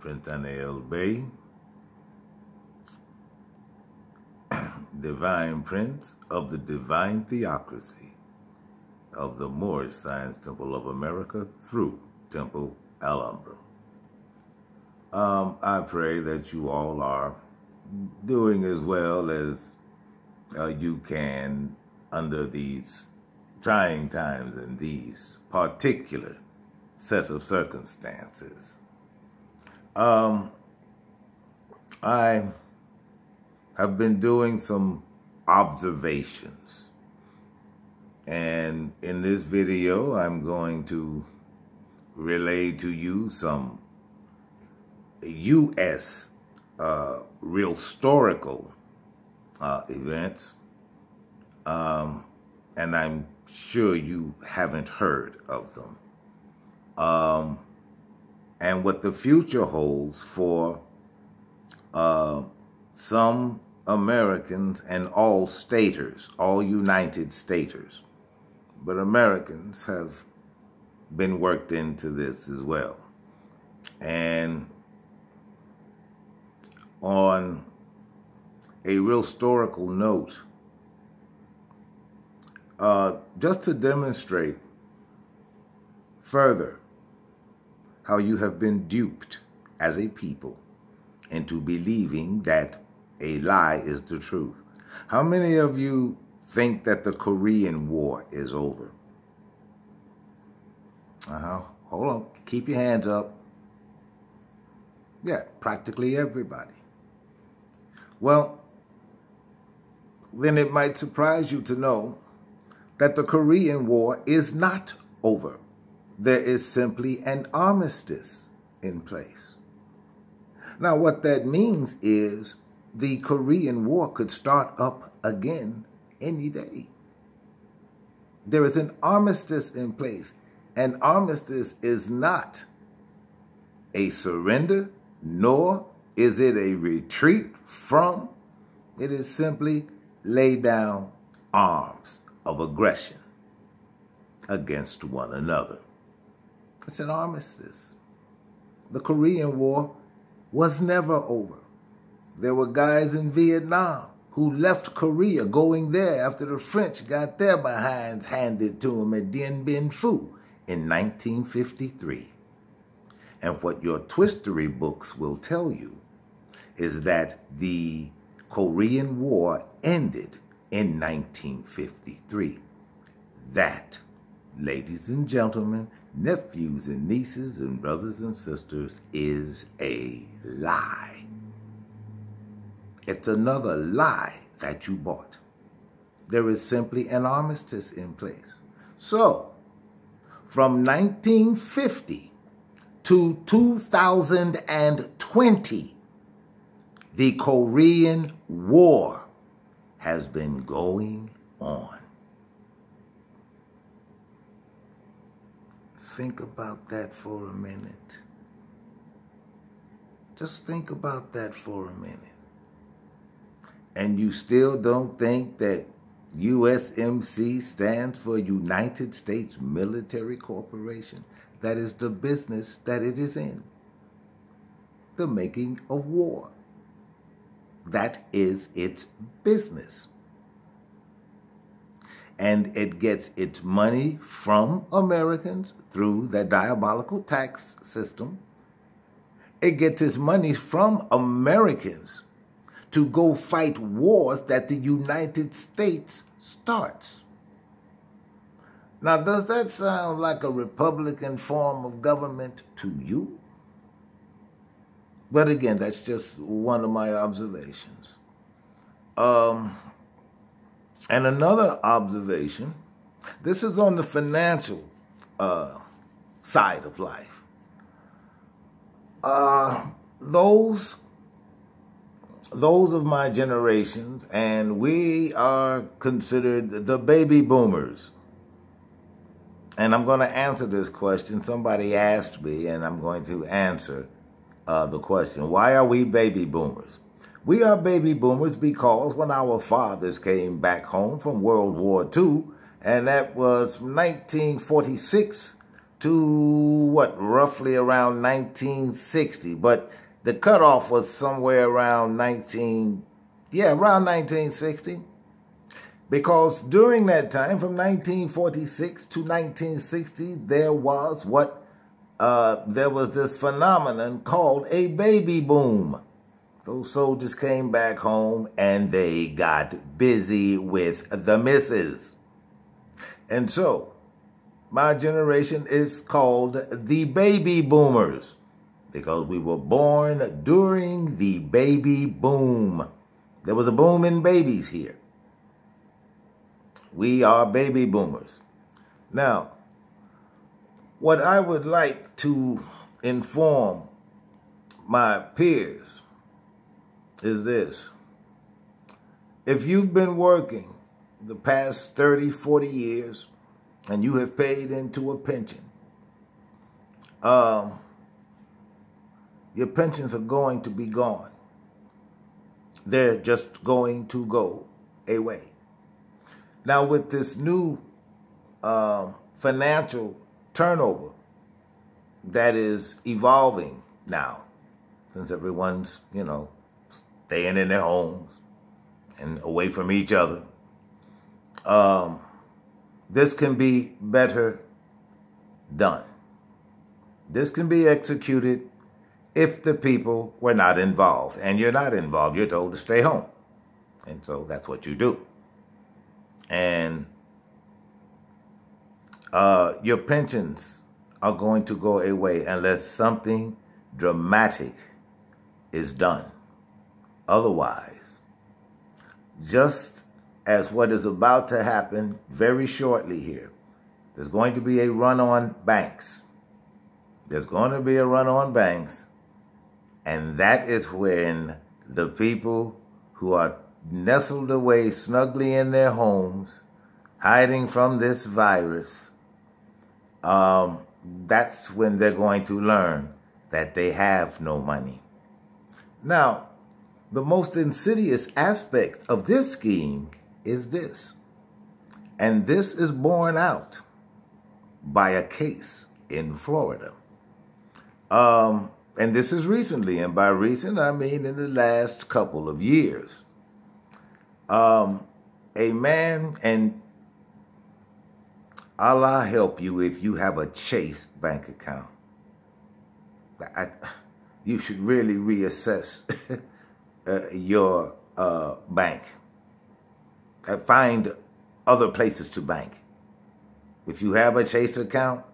Princeanaelbey, Divine Prince of the Divine Theocracy of the Moorish Science Temple of America through Temple Alhambra. I pray that you all are doing as well as you can under these trying times and these particular set of circumstances. I have been doing some observations, and in this video I'm going to relay to you some U.S. Realstorical events, and I'm sure you haven't heard of them, and what the future holds for some Americans and all staters, all United Staters, but Americans have been worked into this as well. And on a real historical note, just to demonstrate further how you have been duped as a people into believing that a lie is the truth. How many of you think that the Korean War is over? Hold on. Keep your hands up. Yeah, practically everybody. Well, then it might surprise you to know that the Korean War is not over. There is simply an armistice in place. Now, what that means is the Korean War could start up again any day. There is an armistice in place. An armistice is not a surrender, nor is it a retreat from. It is simply lay down arms of aggression against one another. It's an armistice. The Korean War was never over. There were guys in Vietnam who left Korea going there after the French got their behinds handed to them at Dien Bien Phu in 1953. And what your twistery books will tell you is that the Korean War ended in 1953. That, ladies and gentlemen, nephews and nieces and brothers and sisters, is a lie. It's another lie that you bought. There is simply an armistice in place. So, from 1950 to 2020, the Korean War has been going on. Think about that for a minute. Just think about that for a minute. And you still don't think that USMC stands for United States Military Corporation? That is the business that it is in. The making of war. That is its business. And it gets its money from Americans through that diabolical tax system. It gets its money from Americans to go fight wars that the United States starts. Now, does that sound like a Republican form of government to you? But again, that's just one of my observations. And another observation, this is on the financial side of life. Those of my generations, and we are considered the baby boomers. And I'm going to answer this question. Somebody asked me, and I'm going to answer the question. Why are we baby boomers? We are baby boomers because when our fathers came back home from World War II, and that was from 1946 to what, roughly around 1960, but the cutoff was somewhere around around 1960, because during that time, from 1946 to 1960, there was this phenomenon called a baby boom. Those soldiers came back home and they got busy with the missus. And so, my generation is called the baby boomers because we were born during the baby boom. There was a boom in babies here. We are baby boomers. Now, what I would like to inform my peers is this. If you've been working the past 30, 40 years and you have paid into a pension, your pensions are going to be gone. They're just going to go away. Now, with this new financial turnover that is evolving now, since everyone's, staying in their homes and away from each other, this can be better done. This can be executed if the people were not involved. And you're not involved. You're told to stay home. And so that's what you do. And your pensions are going to go away unless something dramatic is done. Otherwise, just as what is about to happen very shortly here, there's going to be a run on banks. There's going to be a run on banks, and that is when the people who are nestled away snugly in their homes, hiding from this virus, that's when they're going to learn that they have no money. Now, the most insidious aspect of this scheme is this, and this is borne out by a case in Florida. And this is recently, and by recent, I mean in the last couple of years. A man, and Allah help you if you have a Chase bank account. You should really reassess your bank. Find other places to bank. If you have a Chase account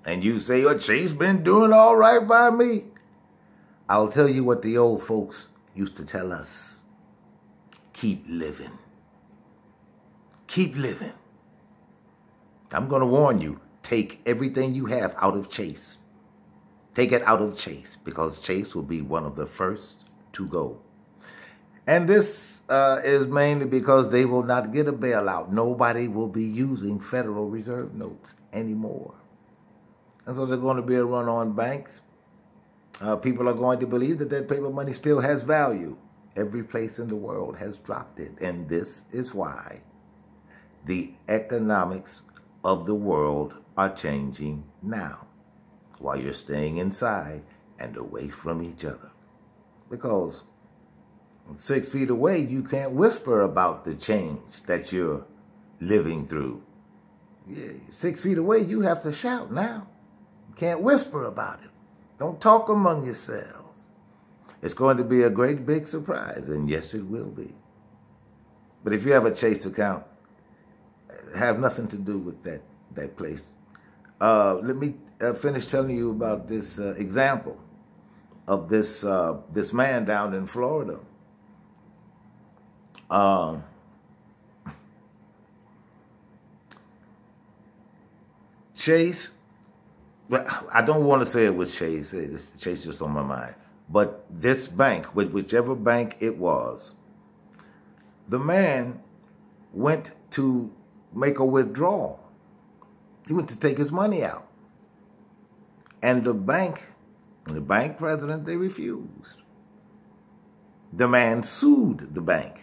and you say, oh, Chase been doing all right by me, I'll tell you what the old folks used to tell us. Keep living. Keep living. I'm going to warn you, take everything you have out of Chase. Take it out of Chase, because Chase will be one of the first to go. And this is mainly because they will not get a bailout. Nobody will be using Federal Reserve notes anymore. And so there's going to be a run on banks. People are going to believe that that paper money still has value. Every place in the world has dropped it. And this is why the economics of the world are changing now, while you're staying inside and away from each other. Because 6 feet away, you can't whisper about the change that you're living through. 6 feet away, you have to shout now. You can't whisper about it. Don't talk among yourselves. It's going to be a great big surprise, and yes, it will be. But if you have a Chase account, have nothing to do with that place. Let me finish telling you about this example of this man down in Florida. Chase, well, I don't want to say it was Chase. Chase just on my mind. But this bank, whichever bank it was, the man went to make a withdrawal. He went to take his money out. And the bank president, they refused. The man sued the bank.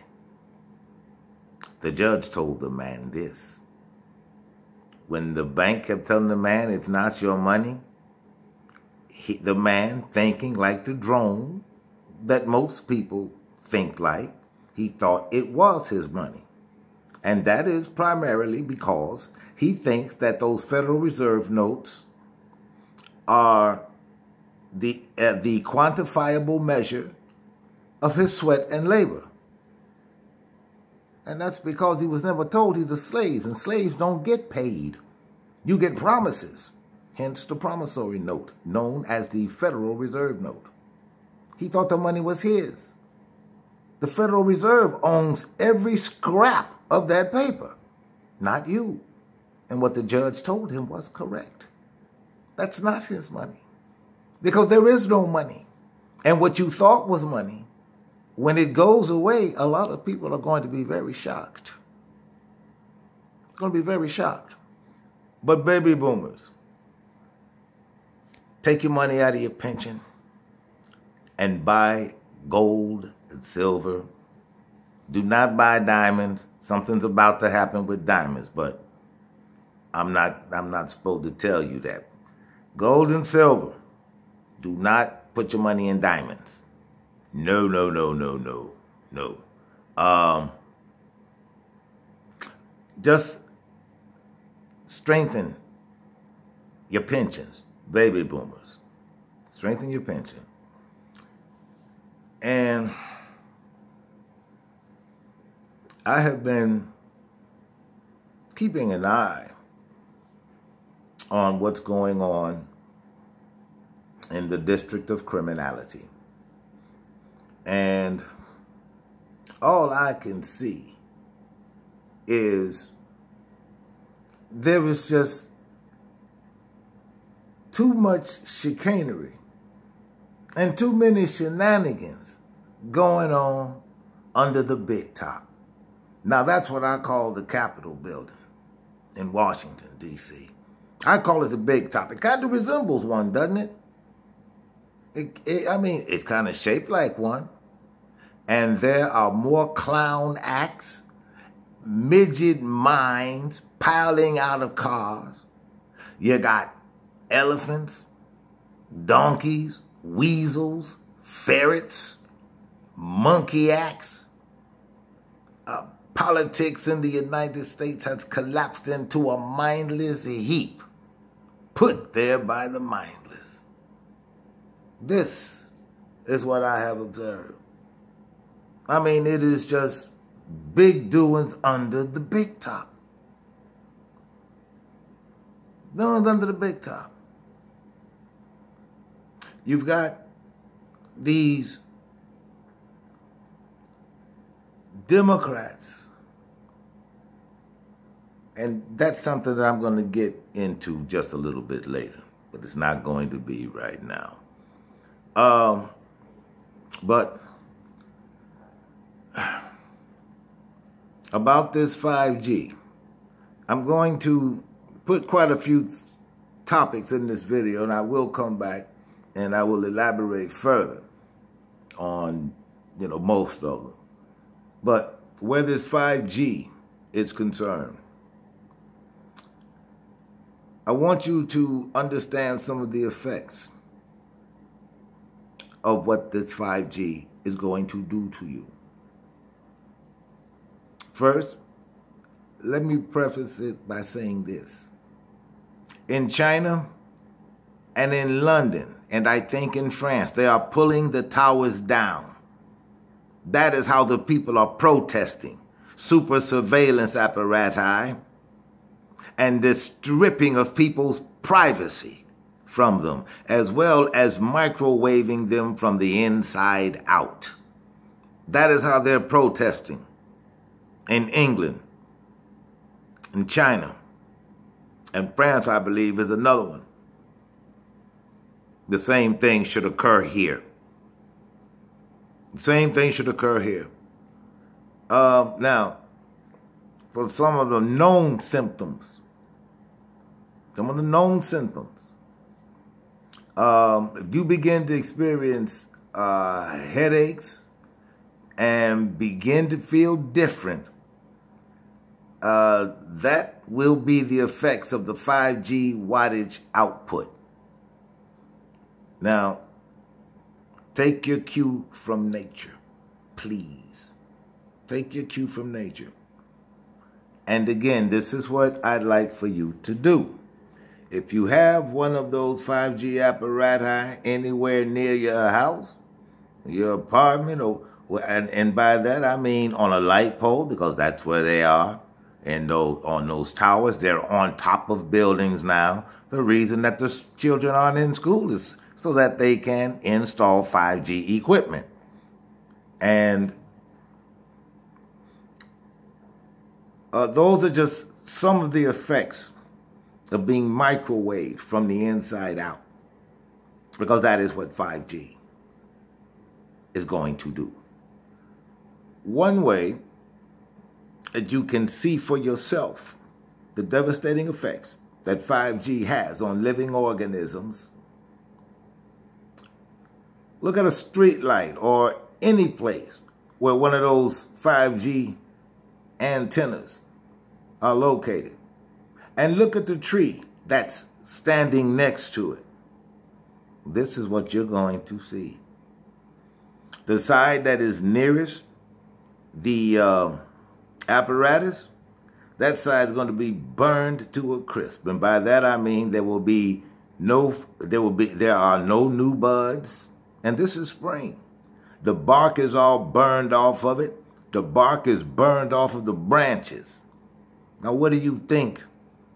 The judge told the man this: when the bank kept telling the man it's not your money, the man, thinking like the drone that most people think like, he thought it was his money. And that is primarily because he thinks that those Federal Reserve notes are the quantifiable measure of his sweat and labor. And that's because he was never told he's a slave, and slaves don't get paid. You get promises, hence the promissory note, known as the Federal Reserve note. He thought the money was his. The Federal Reserve owns every scrap of that paper, not you. And what the judge told him was correct. That's not his money, because there is no money. And what you thought was money, when it goes away, a lot of people are going to be very shocked. Going to be very shocked. But baby boomers, take your money out of your pension and buy gold and silver. Do not buy diamonds. Something's about to happen with diamonds, but I'm not supposed to tell you that. Gold and silver. Do not put your money in diamonds. No, no, no, no, no, no. Just strengthen your pensions, baby boomers. Strengthen your pension. And I have been keeping an eye on what's going on in the District of Criminality. And all I can see is there is just too much chicanery and too many shenanigans going on under the big top. Now, that's what I call the Capitol building in Washington, D.C. I call it the big top. It kind of resembles one, doesn't it? I mean, it's kind of shaped like one. And there are more clown acts, midget minds piling out of cars. You got elephants, donkeys, weasels, ferrets, monkey acts. Politics in the United States has collapsed into a mindless heap, put there by the mindless. This is what I have observed. I mean, it is just big doings under the big top. Doings under the big top. You've got these Democrats, and that's something that I'm going to get into just a little bit later, but it's not going to be right now. But about this 5G, I'm going to put quite a few topics in this video, and I will come back and I will elaborate further on, most of them. But where this 5G is concerned, I want you to understand some of the effects of what this 5G is going to do to you. First, let me preface it by saying this. In China and in London, and I think in France, they are pulling the towers down. That is how the people are protesting super surveillance apparatus and the stripping of people's privacy from them, as well as microwaving them from the inside out. That is how they're protesting in England, in China, and France, I believe, is another one. The same thing should occur here. The same thing should occur here. Now, for some of the known symptoms, if you begin to experience headaches and begin to feel different, that will be the effects of the 5G wattage output. Now, take your cue from nature, please. Take your cue from nature. And again, this is what I'd like for you to do. If you have one of those 5G apparatus anywhere near your house, your apartment, and by that I mean on a light pole, because that's where they are, and on those towers, they're on top of buildings now. The reason that the children aren't in school is so that they can install 5G equipment. And those are just some of the effects of being microwaved from the inside out, because that is what 5G is going to do. One way that you can see for yourself the devastating effects that 5G has on living organisms, look at a street light or any place where one of those 5G antennas are located, and look at the tree that's standing next to it. This is what you're going to see. The side that is nearest the apparatus, that side is going to be burned to a crisp. And by that I mean there are no new buds. And this is spring. The bark is all burned off of it. The bark is burned off of the branches. Now, what do you think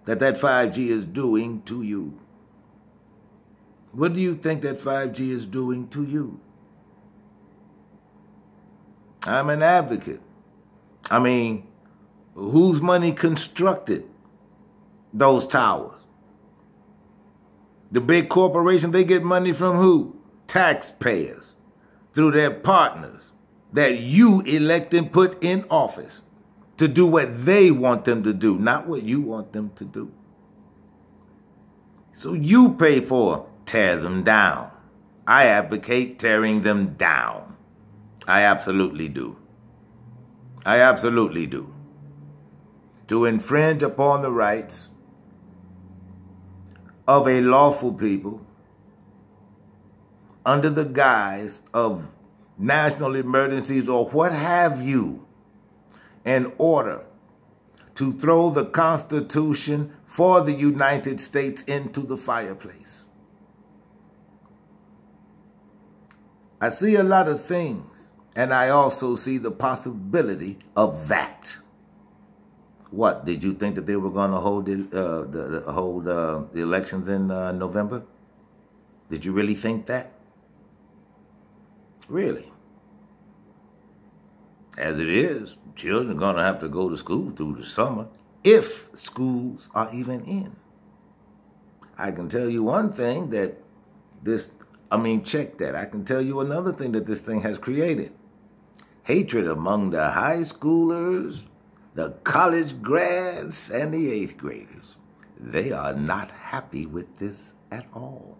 that 5G is doing to you? What do you think that 5G is doing to you? I'm an advocate. I mean, whose money constructed those towers? The big corporation, they get money from who? Taxpayers, through their partners that you elect and put in office to do what they want them to do, not what you want them to do. So you pay for tear them down. I advocate tearing them down. I absolutely do. I absolutely do. To infringe upon the rights of a lawful people under the guise of national emergencies or what have you, in order to throw the Constitution for the United States into the fireplace. I see a lot of things, and I also see the possibility of that. What, did you think that they were going to hold the elections in November? Did you really think that? Really? As it is, children are going to have to go to school through the summer, if schools are even in. I can tell you one thing that check that. I can tell you another thing that this thing has created. Hatred among the high schoolers, the college grads, and the 8th graders. They are not happy with this at all.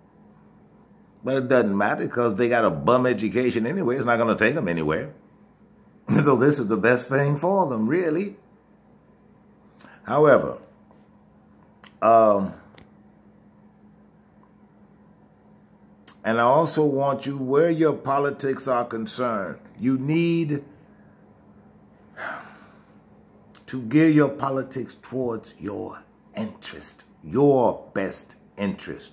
But it doesn't matter because they got a bum education anyway. It's not going to take them anywhere. So this is the best thing for them, really. However, and I also want you, where your politics are concerned, you need to gear your politics towards your interest, your best interest.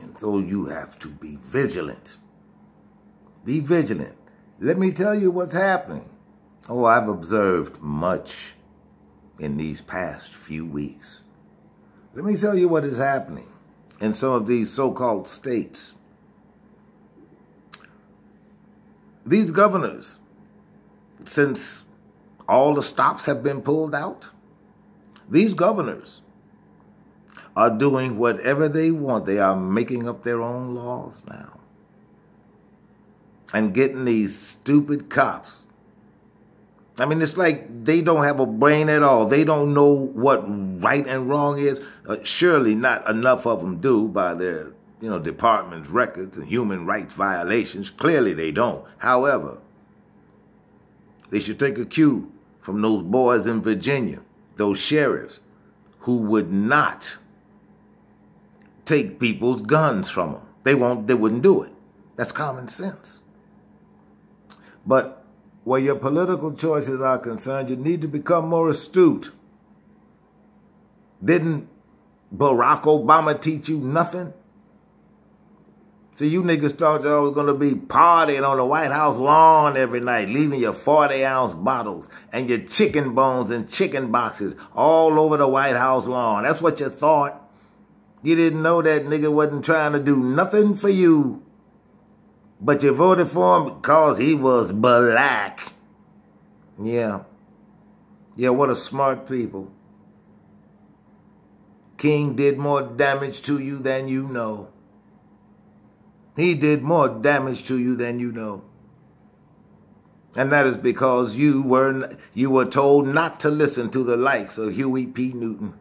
And so you have to be vigilant. Be vigilant. Let me tell you what's happening. Oh, I've observed much in these past few weeks. Let me tell you what is happening in some of these so-called states. These governors, since all the stops have been pulled out, these governors are doing whatever they want. They are making up their own laws now. And getting these stupid cops. I mean, it's like they don't have a brain at all. They don't know what right and wrong is. Surely not enough of them do by their, department's records and human rights violations. Clearly they don't. However, they should take a cue from those boys in Virginia those sheriffs who would not take people's guns from them. They wouldn't do it. That's common sense. But where your political choices are concerned, you need to become more astute. Didn't Barack Obama teach you nothing? So you niggas thought y'all was going to be partying on the White House lawn every night, leaving your 40-ounce bottles and your chicken bones and chicken boxes all over the White House lawn. That's what you thought. You didn't know that nigga wasn't trying to do nothing for you. But you voted for him because he was black. Yeah. Yeah, what a smart people. King did more damage to you than you know. He did more damage to you than you know. And that is because you were told not to listen to the likes of Huey P. Newton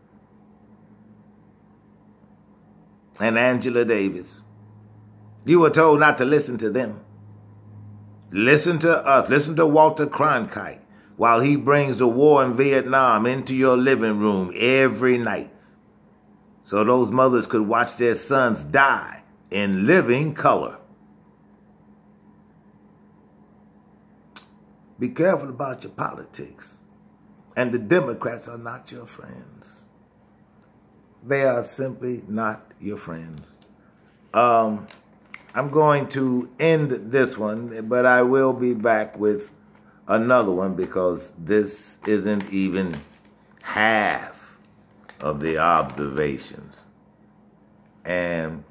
and Angela Davis. You were told not to listen to them. Listen to us. Listen to Walter Cronkite while he brings the war in Vietnam into your living room every night, so those mothers could watch their sons die in living color. Be careful about your politics. And the Democrats are not your friends. They are simply not your friends. I'm going to end this one, but I will be back with another one because this isn't even half of the observations. And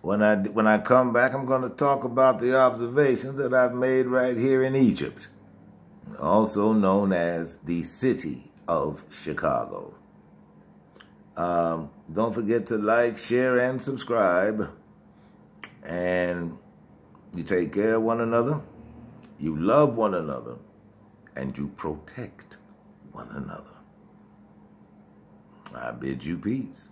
when I come back, I'm going to talk about the observations that I've made right here in Egypt, also known as the city of Chicago. Don't forget to like, share, and subscribe. And you take care of one another, you love one another, and you protect one another. I bid you peace.